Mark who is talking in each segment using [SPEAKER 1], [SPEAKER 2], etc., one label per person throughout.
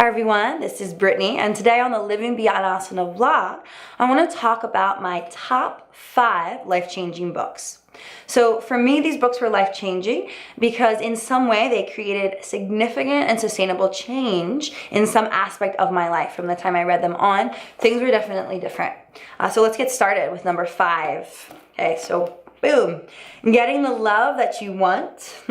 [SPEAKER 1] Hi everyone, this is Brittany, and today on the Living Beyond Asana vlog, I want to talk about my top 5 life-changing books. So for me, these books were life-changing because in some way they created significant and sustainable change in some aspect of my life. From the time I read them on, things were definitely different. So let's get started with number 5. Okay, so boom. Getting the Love That You Want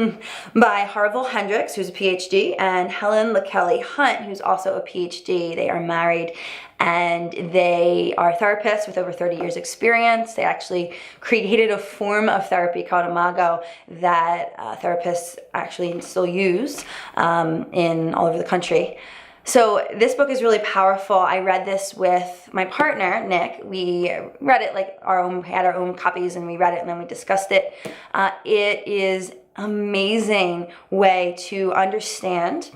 [SPEAKER 1] by Harville Hendrix, who's a PhD, and Helen LaKelly Hunt, who's also a PhD. They are married and they are therapists with over 30 years experience. They actually created a form of therapy called Imago that therapists actually still use in all over the country. So this book is really powerful. I read this with my partner, Nick. We read it like had our own copies, and we read it and then we discussed it. It is an amazing way to understand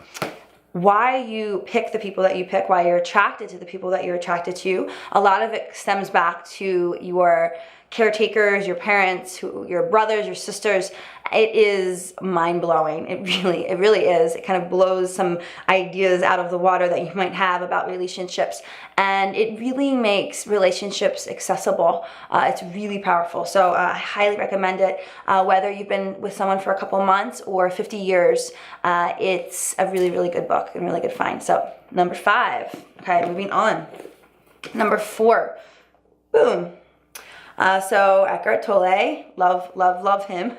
[SPEAKER 1] why you pick the people that you pick, why you're attracted to the people that you're attracted to. A lot of it stems back to your caretakers, your parents, your brothers, your sisters. It is mind-blowing. It really is. It kind of blows some ideas out of the water that you might have about relationships, and it really makes relationships accessible. It's really powerful. So I highly recommend it. Whether you've been with someone for a couple months or 50 years, it's a really good book and really good find. So number 5. Okay, moving on. Number 4. Boom. So Eckhart Tolle, love him.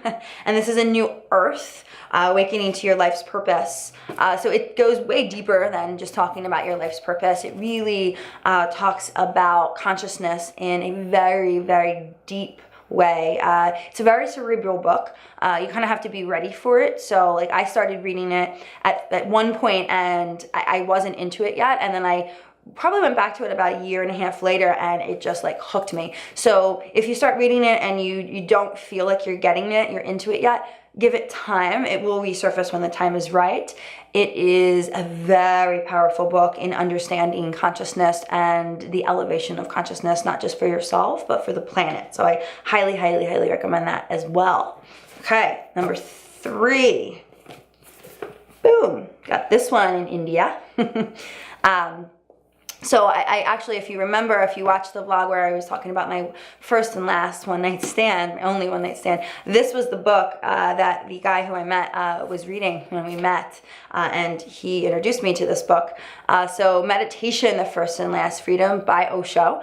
[SPEAKER 1] And this is A New Earth, Awakening to Your Life's Purpose. So it goes way deeper than just talking about your life's purpose. It really talks about consciousness in a very deep way. It's a very cerebral book. You kind of have to be ready for it. So like I started reading it at one point and I wasn't into it yet. And then I probably went back to it about a year and a half later, and it just like hooked me. So if you start reading it and you don't feel like you're getting it, you're into it yet, give it time. It will resurface when the time is right. It is a very powerful book in understanding consciousness and the elevation of consciousness, not just for yourself, but for the planet. So I highly recommend that as well. Okay, number 3. Boom, got this one in India. So I actually, if you remember, if you watched the vlog where I was talking about my first and last one-night stand, my only one-night stand, this was the book that the guy who I met was reading when we met, and he introduced me to this book. So Meditation, The First and Last Freedom by Osho.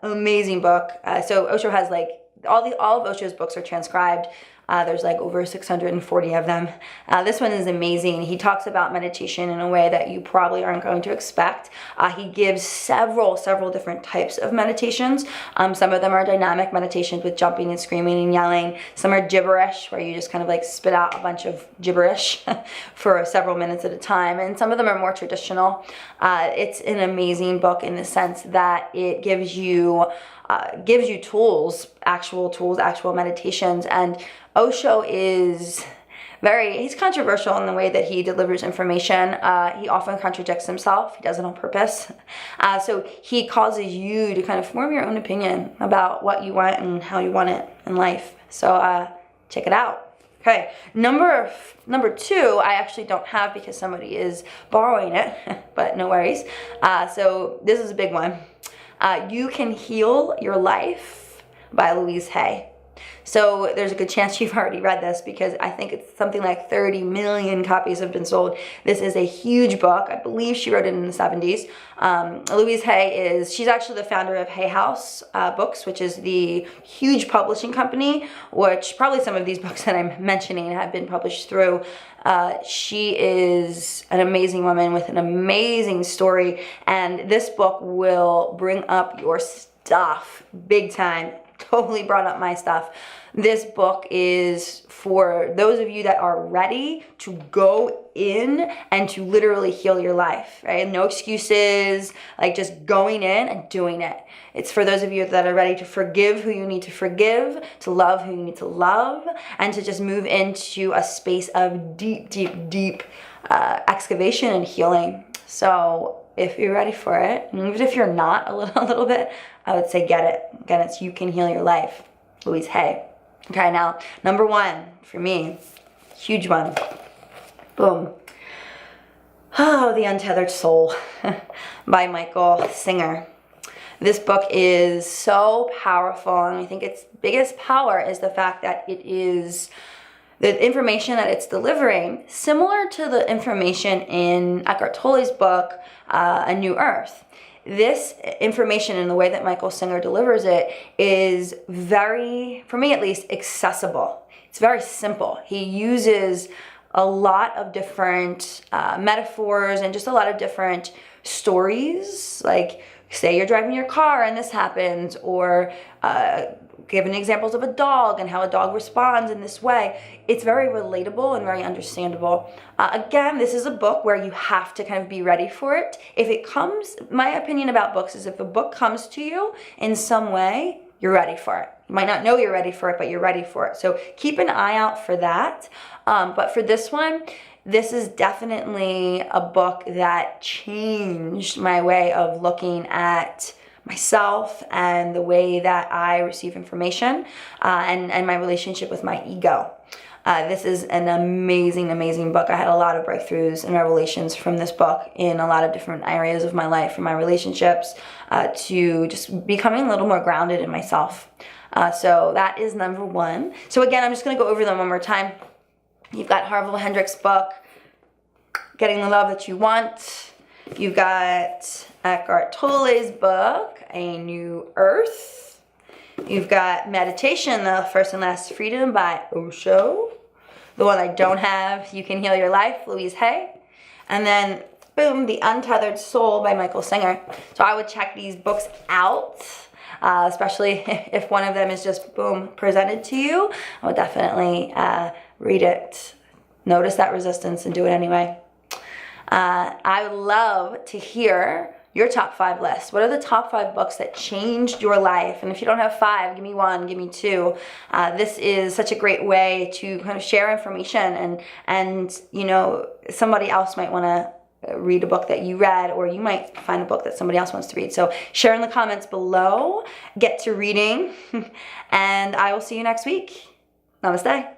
[SPEAKER 1] Amazing book. So Osho has like, all of Osho's books are transcribed. There's like over 640 of them. This one is amazing. He talks about meditation in a way that you probably aren't going to expect. He gives several different types of meditations. Some of them are dynamic meditations with jumping and screaming and yelling. Some are gibberish, where you just kind of like spit out a bunch of gibberish for several minutes at a time. And some of them are more traditional. It's an amazing book in the sense that it gives you tools, actual meditations. And Osho is he's controversial in the way that he delivers information. He often contradicts himself. He does it on purpose. So he causes you to kind of form your own opinion about what you want and how you want it in life. So check it out. Okay, number 2, I actually don't have because somebody is borrowing it, but no worries. So this is a big one. You Can Heal Your Life by Louise Hay. So there's a good chance you've already read this because I think it's something like 30 million copies have been sold. This is a huge book. I believe she wrote it in the 70s. Louise Hay she's actually the founder of Hay House Books, which is the huge publishing company, which probably some of these books that I'm mentioning have been published through. She is an amazing woman with an amazing story, and this book will bring up your stuff big time. Totally brought up my stuff. This book is for those of you that are ready to go in and to literally heal your life, right? No excuses, like just going in and doing it. It's for those of you that are ready to forgive who you need to forgive, to love who you need to love, and to just move into a space of deep excavation and healing. So if you're ready for it, and even if you're not a little bit, I would say get it. Again, it's You Can Heal Your Life, Louise Hay. Okay, now, number 1 for me, huge one. Boom. Oh, The Untethered Soul by Michael Singer. This book is so powerful, and I think its biggest power is the fact that it is the information that it's delivering, similar to the information in Eckhart Tolle's book, A New Earth. This information and the way that Michael Singer delivers it is very, for me at least, accessible. It's very simple. He uses a lot of different metaphors and just a lot of different stories, like say you're driving your car and this happens, or giving examples of a dog and how a dog responds in this way. It's very relatable and very understandable. Again, this is a book where you have to kind of be ready for it. If it comes, my opinion about books is if a book comes to you in some way, you're ready for it. You might not know you're ready for it, but you're ready for it. So keep an eye out for that. But for this one, this is definitely a book that changed my way of looking at myself and the way that I receive information, and my relationship with my ego. This is an amazing, amazing book. I had a lot of breakthroughs and revelations from this book in a lot of different areas of my life, from my relationships to just becoming a little more grounded in myself. So that is number one. So again, I'm just going to go over them one more time. You've got Harville Hendrix' book, Getting the Love That You Want. You've got Eckhart Tolle's book, A New Earth. You've got Meditation, The First and Last Freedom by Osho. The one I don't have, You Can Heal Your Life, Louise Hay. And then, boom, The Untethered Soul by Michael Singer. So I would check these books out, especially if one of them is just, boom, presented to you. I would definitely read it, notice that resistance, and do it anyway. I would love to hear your top 5 list. What are the top 5 books that changed your life? And if you don't have 5, give me 1, give me 2. This is such a great way to kind of share information, and you know, somebody else might want to read a book that you read, or you might find a book that somebody else wants to read. So share in the comments below, get to reading, and I will see you next week. Namaste.